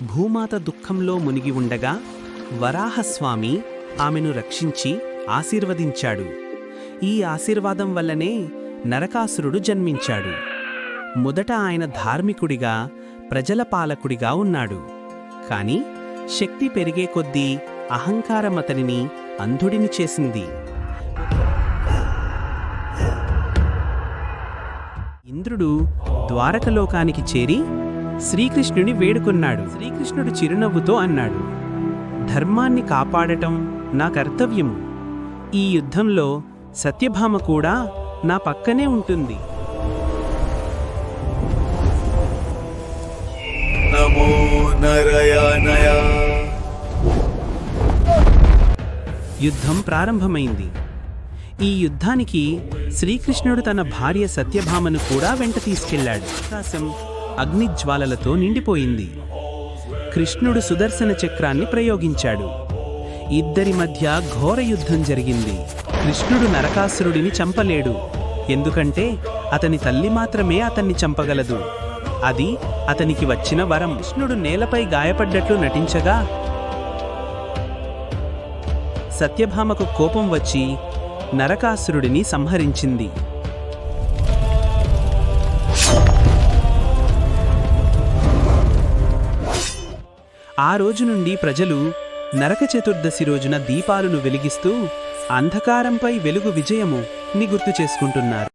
భూమాత దుఃఖంలో మునిగి ఉండగా వరాహస్వామి ఆమెను రక్షించి ఆశీర్వదించాడు. ఈ ఆశీర్వాదం వల్లనే నరకాసురుడు జన్మించాడు. మొదట ఆయన ధార్మికుడిగా, ప్రజల పాలకుడిగా ఉన్నాడు. కాని శక్తి పెరిగే కొద్దీ అహంకారం అతనిని అంధుడిని చేసింది. ఇంద్రుడు ద్వారకలోకానికి చేరి శ్రీకృష్ణుని వేడుకొన్నాడు. శ్రీకృష్ణుడు చిరునవ్వుతో అన్నాడు, ధర్మాన్ని కాపాడటం నా కర్తవ్యము. ఈ యుద్ధంలో సత్యభామ కూడా నా పక్కనే ఉంటుంది. నమో నరయానయ. యుద్ధం ప్రారంభమైంది. ఈ యుద్ధానికి శ్రీకృష్ణుడు తన భార్య సత్యభామను కూడా వెంట తీసుకెళ్లాడు. ఆకాశం అగ్నిజ్వాలలతో నిండిపోయింది. కృష్ణుడు సుదర్శన చక్రాన్ని ప్రయోగించాడు. ఇద్దరి మధ్య ఘోర యుద్ధం జరిగింది. కృష్ణుడు నరకాసురుడిని చంపలేడు, ఎందుకంటే అతని తల్లి మాత్రమే అతన్ని చంపగలదు. అది అతనికి వచ్చిన వరం. కృష్ణుడు నేలపై గాయపడ్డట్లు నటించగా సత్యభామకు కోపం వచ్చి నరకాసురుడిని సంహరించింది. ఆ రోజు నుండి ప్రజలు నరక చతుర్దశి రోజున దీపాలను వెలిగిస్తూ అంధకారంపై వెలుగు విజయము ని గుర్తు చేసుకుంటున్నారు.